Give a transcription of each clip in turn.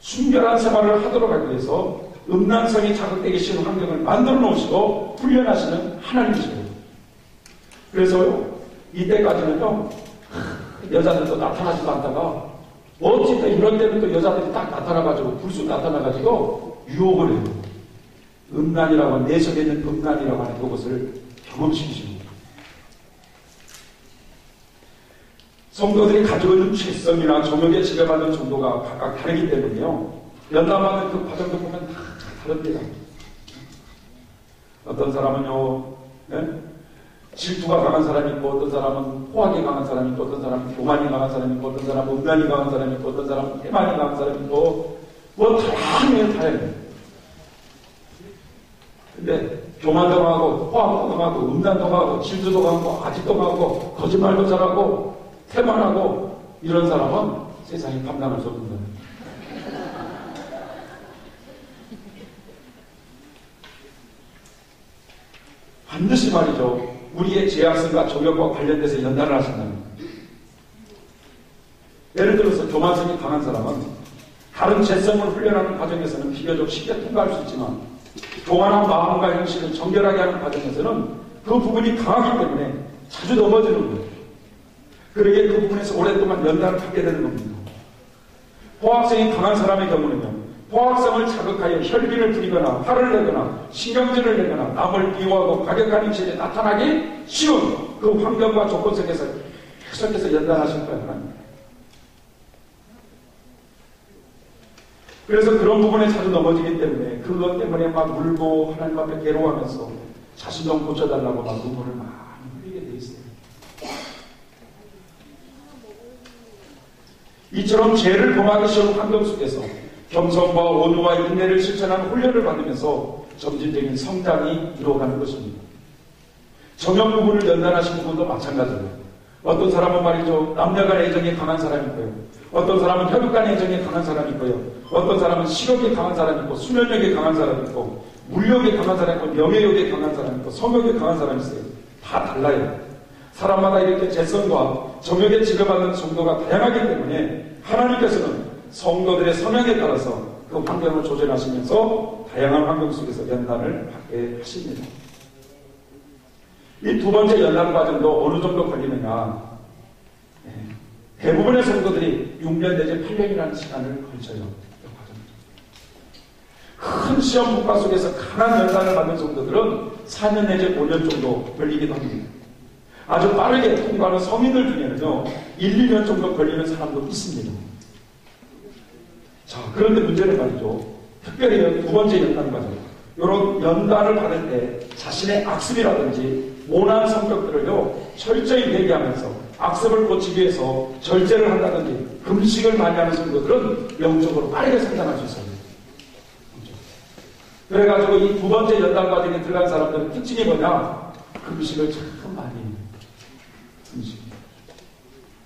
순결한 생활을 하도록 하기 위해서 음란성이 자극되기 쉬운 환경을 만들어 놓으시고 훈련하시는 하나님이시고, 그래서 이때까지는요 여자들도 나타나지도 않다가 어쨌든 이런 때는 또 여자들이 딱 나타나가지고 불쑥 나타나가지고 유혹을 해요. 음란이라고 하는, 내 속에 있는 음란이라고 하는 그것을 경험시키시는 거예요. 성도들이 가지고 있는 죄성이나 정욕에 지배받는 정도가 각각 다르기 때문에요, 연단받는 그 과정도 보면 다 다릅니다. 어떤 사람은요, 질투가 강한 사람이 있고, 어떤 사람은 호악이 강한 사람이 있고, 어떤 사람은 교만이 강한 사람이 있고, 어떤 사람은 음란이 강한 사람이 있고, 어떤 사람은 태만이 강한 사람이 있고, 뭐 다양해요. 근데 교만도 강하고, 호악도 강하고, 음란도 강하고, 질투도 강하고, 아직도 강하고, 거짓말도 잘하고, 태만하고, 이런 사람은 세상에 감당할 수 없는 거예요. 반드시 말이죠, 우리의 죄악성과 정욕과 관련돼서 연단을 하신다는 거예요. 예를 들어서 교만성이 강한 사람은 다른 죄성을 훈련하는 과정에서는 비교적 쉽게 통과할 수 있지만, 교만한 마음과 행실을 정결하게 하는 과정에서는 그 부분이 강하기 때문에 자주 넘어지는 거예요. 그러기에 그 부분에서 오랫동안 연단을 받게 되는 겁니다. 호악성이 강한 사람의 경우는요, 호악성을 자극하여 혈기를 부리거나 화를 내거나 신경질을 내거나 남을 미워하고 과격한 행실에 나타나기 쉬운 그 환경과 조건 속에서 계속해서 연단하실 거예요. 그래서 그런 부분에 자주 넘어지기 때문에 그것 때문에 막 울고 하나님 앞에 괴로워하면서 자신 좀 고쳐달라고 막 눈물을 많이 흘리게 돼 있어요. 이처럼 죄를 범하기 쉬운 환경 속에서 겸손과 온유와 인내를 실천하는 훈련을 받으면서 점진적인 성장이 이루어가는 것입니다. 정욕 부분을 연단하신 분도 마찬가지예요. 어떤 사람은 말이죠, 남녀간 애정이 강한 사람이 있고요, 어떤 사람은 혈육간 애정이 강한 사람이 있고요, 어떤 사람은 식욕이 강한 사람이 있고, 수면욕이 강한 사람이 있고, 물욕이 강한 사람이 있고, 명예욕이 강한 사람이 있고, 성욕이 강한 사람이 있어요. 다 달라요. 사람마다 이렇게 재성과 정욕에 지배받는 정도가 다양하기 때문에 하나님께서는 성도들의 성향에 따라서 그 환경을 조절하시면서 다양한 환경 속에서 연단을 받게 하십니다. 이 두 번째 연단 과정도 어느 정도 걸리느냐, 대부분의 성도들이 6년 내지 8년이라는 시간을 걸쳐요. 큰 시험 국가 속에서 강한 연단을 받는 성도들은 4년 내지 5년 정도 걸리기도 합니다. 아주 빠르게 통과하는 성인들 중에는요 1, 2년 정도 걸리는 사람도 있습니다. 자, 그런데 문제는 말이죠, 특별히 두 번째 연단 과정, 이런 연단을 받을 때 자신의 악습이라든지 모난 성격들을요 철저히 회개하면서 악습을 고치기 위해서 절제를 한다든지 금식을 많이 하는 성도들은 영적으로 빠르게 성장할 수 있어요. 그래가지고 이 두 번째 연단 과정에 들어간 사람들은 특징이 뭐냐, 금식을 참 많이 해요. 금식.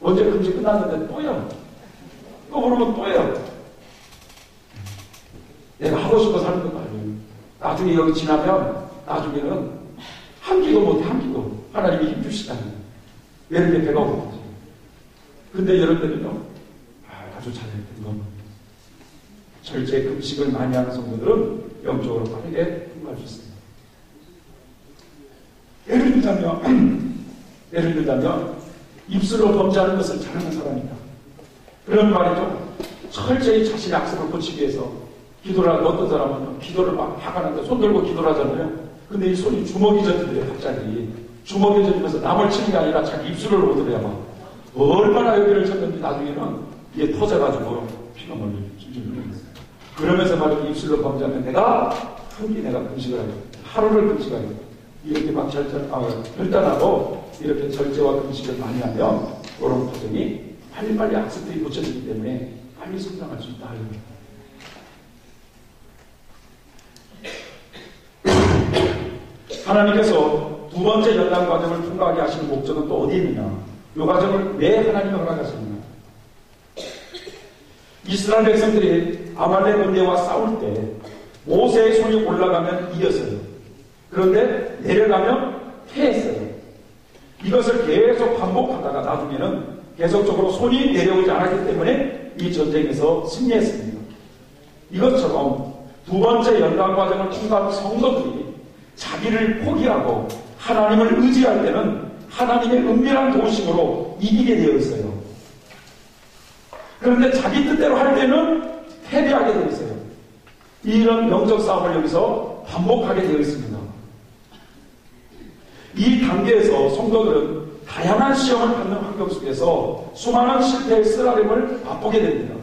언제 금식 끝났는데 또요. 또 그러면 또요. 내가 하고 싶어서 하는 것도 아니에요. 나중에 여기 지나면 나중에는 한 끼도 못해, 한 끼도. 하나님이 힘주시다니. 왜 이렇게 배가 고프지? 근데 여러분들은요, 아주 잘했던 건 절제 금식을 많이 하는 성도들은 영적으로 빠르게 통과할 수 있습니다. 예를 들자면 입술로 범죄하는 것을 잘하는 사람이다. 그런 말이죠. 철저히 자신의 악습을 고치기 위해서 기도를 하는 어떤 사람은 기도를 막 하가는데 손 들고 기도를 하잖아요. 근데 이 손이 주먹이 젖어요. 갑자기 주먹이 젖으면서 남을 치는 게 아니라 자기 입술을 오더래요. 막 얼마나 여기를 쳤는지 나중에는 이게 터져가지고 피가 멀리 줄줄 흘러있어요. 그러면서 말이죠, 입술로 범죄하면 내가 한 끼 내가 금식을 하고 하루를 금식하고 이렇게 막 결단하고 이렇게 절제와 금식을 많이 하면 그런 과정이 빨리빨리 악습들이 고쳐지기 때문에 빨리 성장할 수 있다. 하나님께서 두 번째 연단 과정을 통과하게 하시는 목적은 또 어디 있느냐? 이 과정을 왜 하나님이 허락하시느냐? 이스라엘 백성들이 아말렉 군대와 싸울 때 모세의 손이 올라가면 이겼어요. 그런데 내려가면 패했어요. 이것을 계속 반복하다가 나중에는 계속적으로 손이 내려오지 않았기 때문에 이 전쟁에서 승리했습니다. 이것처럼 두 번째 연단 과정을 통과한 성도들이 자기를 포기하고 하나님을 의지할 때는 하나님의 은밀한 도우심으로 이기게 되어 있어요. 그런데 자기 뜻대로 할 때는 패배하게 되어 있어요. 이런 영적 싸움을 여기서 반복하게 되어 있습니다. 이 단계에서 성도들은 다양한 시험을 받는 환경 속에서 수많은 실패의 쓰라림을 맛보게 됩니다.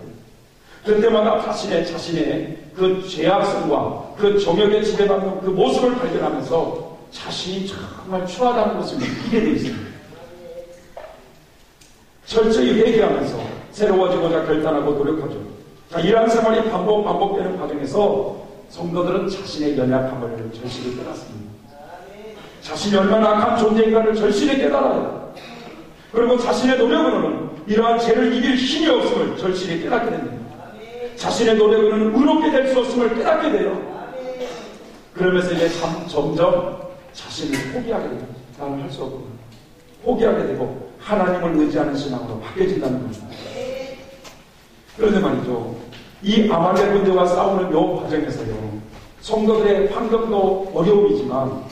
그때마다 자신의 그 죄악성과 그 정욕에 지배받는 그 모습을 발견하면서 자신이 정말 추하다는 것을 느끼게 되어 있습니다. 철저히 회개하면서 새로워지고자 결단하고 노력하죠. 자, 이러한 생활이 반복되는 과정에서 성도들은 자신의 연약함을 절실히 깨닫습니다. 자신이 얼마나 악한 존재인가를 절실히 깨달아요. 그리고 자신의 노력으로는 이러한 죄를 이길 힘이 없음을 절실히 깨닫게 됩니다. 자신의 노력으로는 의롭게 될 수 없음을 깨닫게 돼요. 그러면서 이제 점점 자신을 포기하게 됩니다. 나는 할 수 없구나. 포기하게 되고 하나님을 의지하는 신앙으로 바뀌어진다는 거죠. 그런데 말이죠. 이 아말렉 군대와 싸우는 요 과정에서요. 성도들의 환경도 어려움이지만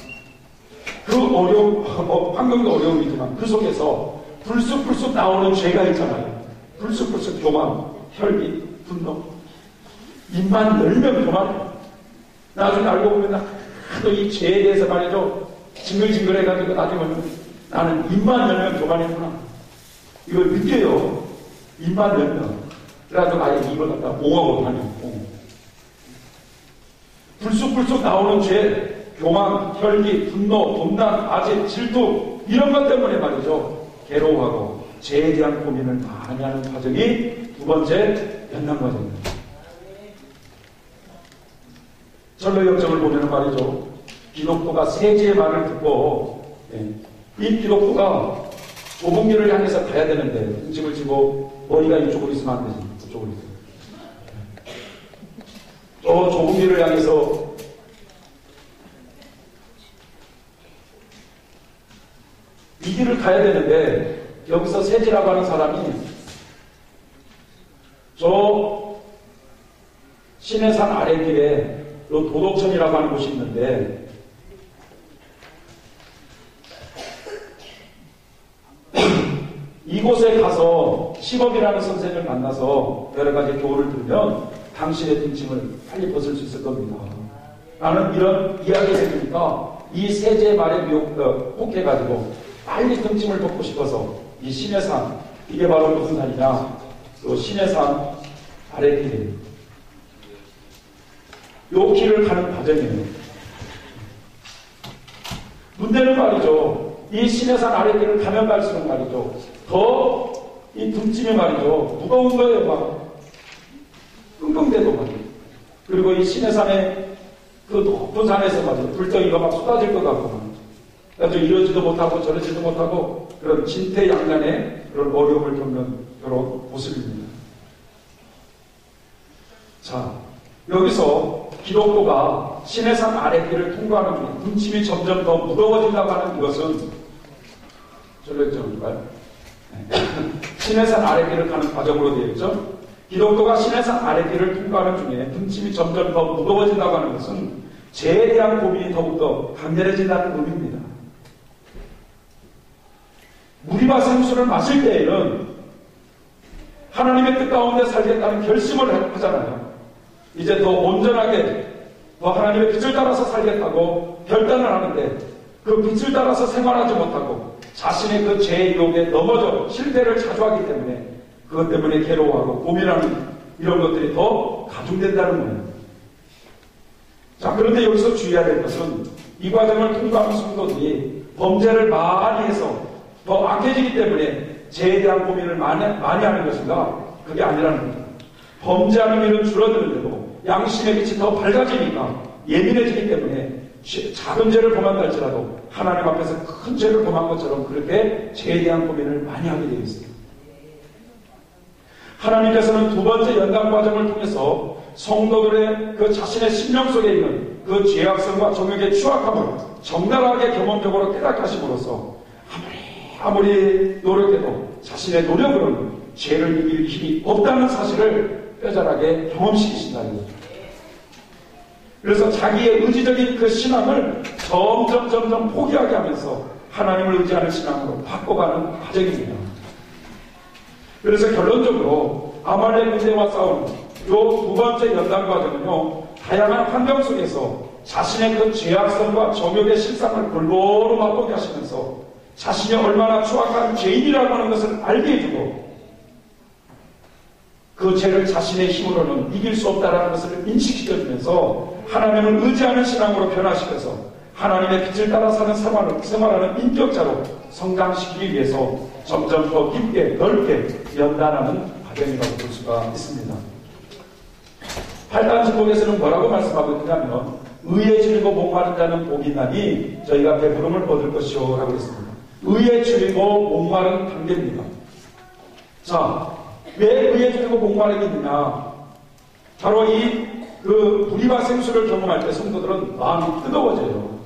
환경도 어려움이지만 그 속에서 불쑥불쑥 나오는 죄가 있잖아요. 불쑥불쑥 교만, 혈기, 분노. 입만 열면 교만해요. 나중에 알고 보면 또 이 죄에 대해서 말이죠. 징글징글해가지고 나중에 보면 나는 입만 열면 교만했구나. 이걸 느껴요. 입만 열면. 그래가지고 아예 입을 갖다 옹하고 다녀요. 불쑥불쑥 나오는 죄, 교만, 혈기, 분노, dom단, 아집, 질투 이런 것 때문에 말이죠. 괴로워하고 죄에 대한 고민을 많이 하는 과정이 두 번째 연단 과정입니다. 전도 역정을 보면 말이죠. 기독교가 세지의 말을 듣고 이 기독교가 좁은 길을 향해서 가야 되는데 등짐을 지고 머리가 이쪽으로 있으면 안 되지. 저쪽으로 있어요. 저 좁은 길을 향해서 이 길을 가야 되는데 여기서 세지라고 하는 사람이 저 신해산 아래길에 도덕천이라고 하는 곳이 있는데 이곳에 가서 시범이라는 선생을 만나서 여러 가지 교훈을 들으면 당신의 등짐을 빨리 벗을 수 있을 겁니다. 나는 이런 이야기를 들으니까 이 세제 말에 혹해가지고 빨리 등짐을 벗고 싶어서 이 신해산, 이게 바로 무슨 산이냐? 또 신해산 아래길입니다. 요 길을 가는 과정이에요. 문제는 말이죠. 이 신해산 아래길을 가면 갈수록 말이죠. 더 이 등짐이 말이죠. 무거운 거예요. 막 끙끙대고 말이죠. 그리고 이 신해산의 그 높은 산에서 말이죠. 불덩이가 막 쏟아질 것 같고 말이죠. 그래서 이러지도 못하고 저러지도 못하고 그런 진퇴양난의 그런 어려움을 겪는 그런 모습입니다. 자, 여기서 기독교가 신해산 아래길을 통과하는 중에 등짐이 점점 더 무거워진다고 하는 이것은 전략적인가요? 신해산 아래길을 가는 과정으로 되어 있죠. 기독교가 신해산 아래길을 통과하는 중에 등짐이 점점 더 무거워진다고 하는 것은 죄에 대한 고민이 더욱더 강렬해진다는 의미입니다. 물이와 생수를 마실 때에는 하나님의 뜻 가운데 살겠다는 결심을 하잖아요. 이제 더 온전하게 더 하나님의 빛을 따라서 살겠다고 결단을 하는데 그 빛을 따라서 생활하지 못하고 자신의 그 죄의 유혹에 넘어져 실패를 자주 하기 때문에 그것 때문에 괴로워하고 고민하는 이런 것들이 더 가중된다는 거예요. 자, 그런데 여기서 주의해야 될 것은 이 과정을 통과하는 성도들이 범죄를 많이 해서 더 악해지기 때문에 죄에 대한 고민을 많이 하는 것인가? 그게 아니라는 겁니다. 범죄하는 일은 줄어드는데도 양심의 빛이 더 밝아지니까 예민해지기 때문에 작은 죄를 범한다 할지라도 하나님 앞에서 큰 죄를 범한 것처럼 그렇게 죄에 대한 고민을 많이 하게 되어 있습니다. 하나님께서는 두 번째 연단 과정을 통해서 성도들의 그 자신의 심령 속에 있는 그 죄악성과 정욕의 추악함을 적나라하게 경험적으로 깨닫게 하심으로써 아무리 노력해도 자신의 노력으로는 죄를 이길 힘이 없다는 사실을 뼈저하게 경험시키신다는 거죠. 그래서 자기의 의지적인 그 신앙을 점점 포기하게 하면서 하나님을 의지하는 신앙으로 바꿔가는 과정입니다. 그래서 결론적으로 아말렉 군대와 싸우는 요 두 번째 연단 과정은요, 다양한 환경 속에서 자신의 그 죄악성과 정욕의 실상을 골고루 맛보게 하시면서 자신이 얼마나 추악한 죄인이라고 하는 것을 알게 해주고, 그 죄를 자신의 힘으로는 이길 수 없다는 것을 인식시켜주면서 하나님을 의지하는 신앙으로 변화시켜서 하나님의 빛을 따라 사는 생활하는 인격자로 성장시키기 위해서 점점 더 깊게 넓게 연단하는 과정이라고 볼 수가 있습니다. 8단 진복에서는 뭐라고 말씀하고 있냐면, 의에 줄이고 목마른 자는 복이 있나니 저희가 배부름을 얻을 것이요 라고 했습니다. 의에 줄이고 목마른 단계입니다. 자, 왜 의에 줄이고 목마르게 있느냐? 바로 그 불의와 생수를 경험할 때 성도들은 마음이 뜨거워져요.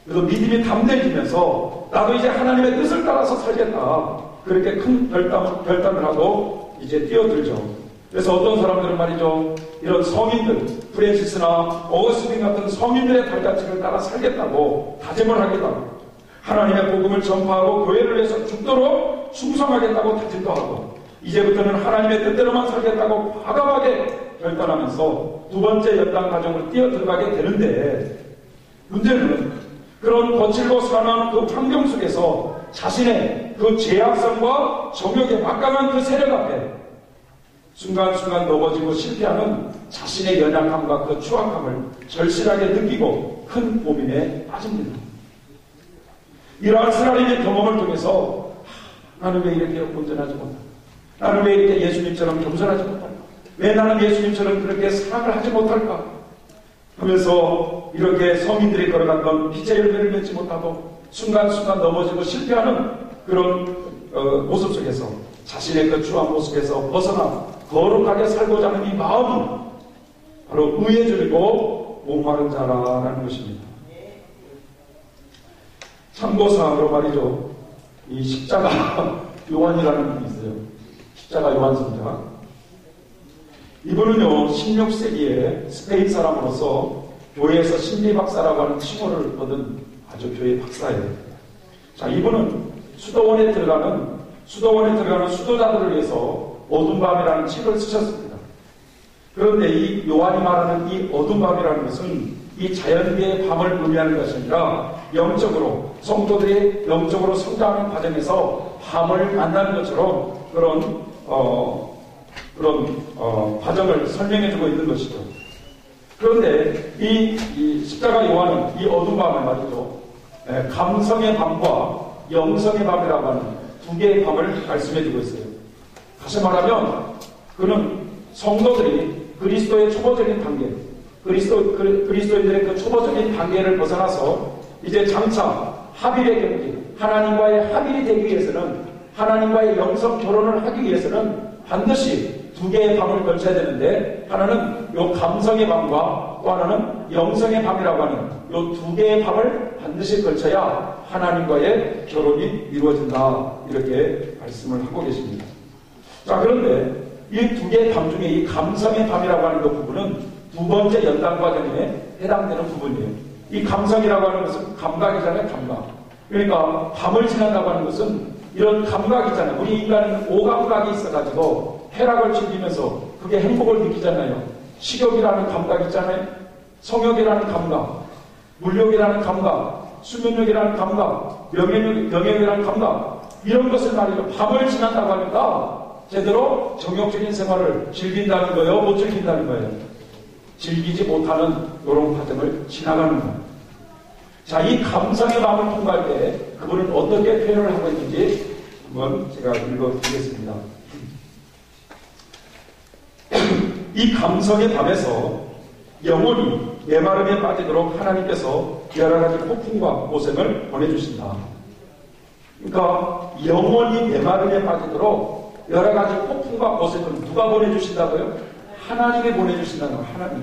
그래서 믿음이 담대해지면서 나도 이제 하나님의 뜻을 따라서 살겠다, 그렇게 큰 결단을 하고 이제 뛰어들죠. 그래서 어떤 사람들은 말이죠, 이런 성인들, 프랜시스나 어거스틴 같은 성인들의 발자취를 따라 살겠다고 다짐을 하겠다고, 하나님의 복음을 전파하고 교회를 위해서 죽도록 충성하겠다고 다짐도 하고, 이제부터는 하나님의 뜻대로만 살겠다고 과감하게 결단하면서 두 번째 연단 과정을 뛰어들어가게 되는데, 문제는 그런 거칠고 사나운 그 환경 속에서 자신의 그 죄악성과 정욕에 막강한 그 세력 앞에 순간순간 넘어지고 실패하는 자신의 연약함과 그 추악함을 절실하게 느끼고 큰 고민에 빠집니다. 이러한 스라림의 경험을 통해서 나는 왜 이렇게 온전하지 못할까? 나는 왜 이렇게 예수님처럼 겸손하지 못할까? 왜 나는 예수님처럼 그렇게 사랑을 하지 못할까? 하면서 이렇게 성인들이 걸어갔던 빛의 열매를 맺지 못하고 순간순간 넘어지고 실패하는 그런 모습 속에서 자신의 그 추한 모습에서 벗어나 거룩하게 살고자 하는 이 마음이 바로 의에 줄이고 목마른 자라는 것입니다. 참고사항으로 말이죠, 이 십자가 요한이라는 분이 있어요. 십자가 요한 선자. 이분은요, 16세기에 스페인 사람으로서 교회에서 심리박사라고 하는 칭호를 얻은 아주 교회 박사예요. 자, 이분은 수도원에 들어가는 수도자들을 위해서 어둠 밤이라는 책을 쓰셨습니다. 그런데 이 요한이 말하는 이 어둠 밤이라는 것은 이 자연계의 밤을 의미하는 것이 아니라 영적으로 성도들이 영적으로 성장하는 과정에서 밤을 만나는 것처럼 그런 과정을 설명해주고 있는 것이죠. 그런데 이 십자가 요한은 이 어둠 밤을 말이죠, 감성의 밤과 영성의 밤이라고 하는 두 개의 밤을 말씀해주고 있어요. 다시 말하면 그는 성도들이 그리스도의 초보적인 단계, 그리스도인들의 그 초보적인 단계를 벗어나서 이제 장차 합일의 경기, 하나님과의 합일이 되기 위해서는, 하나님과의 영성 결혼을 하기 위해서는 반드시 두 개의 밤을 걸쳐야 되는데, 하나는 요 감성의 밤과 또 하나는 영성의 밤이라고 하는 요 두 개의 밤을 반드시 걸쳐야 하나님과의 결혼이 이루어진다, 이렇게 말씀을 하고 계십니다. 자, 그런데 이 두 개의 밤 중에 이 감성의 밤이라고 하는 그 부분은 두 번째 연단 과정에 해당되는 부분이에요. 이 감성이라고 하는 것은 감각이잖아요, 감각. 그러니까 밤을 지난다고 하는 것은 이런 감각이 있잖아요. 우리 인간은 오감각이 있어가지고 쾌락을 즐기면서 그게 행복을 느끼잖아요. 식욕이라는 감각 있잖아요. 성욕이라는 감각, 물욕이라는 감각, 수면욕이라는 감각, 명예욕이라는 감각, 이런 것을 말이죠, 밤을 지난다고 하니까 제대로 정욕적인 생활을 즐긴다는 거예요, 못 즐긴다는 거예요? 즐기지 못하는 이런 과정을 지나가는 거예요. 자, 이 감성의 밤을 통과할 때 그분은 어떻게 표현을 하고 있는지 한번 제가 읽어드리겠습니다. 이 감성의 밤에서 영혼이 메마름에 빠지도록 하나님께서 여러 가지 폭풍과 고생을 보내주신다. 그러니까 영혼이 메마름에 빠지도록 여러 가지 폭풍과 고생을 누가 보내주신다고요? 하나님이 보내주신다는 거예요. 하나님이.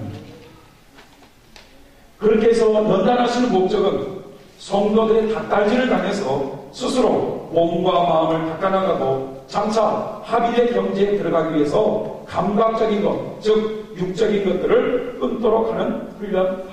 그렇게 해서 연단하시는 목적은 성도들의 닥달질을 당해서 스스로 몸과 마음을 닦아나가고 장차 합의의 경제에 들어가기 위해서 감각적인 것, 즉 육적인 것들을 끊도록 하는 훈련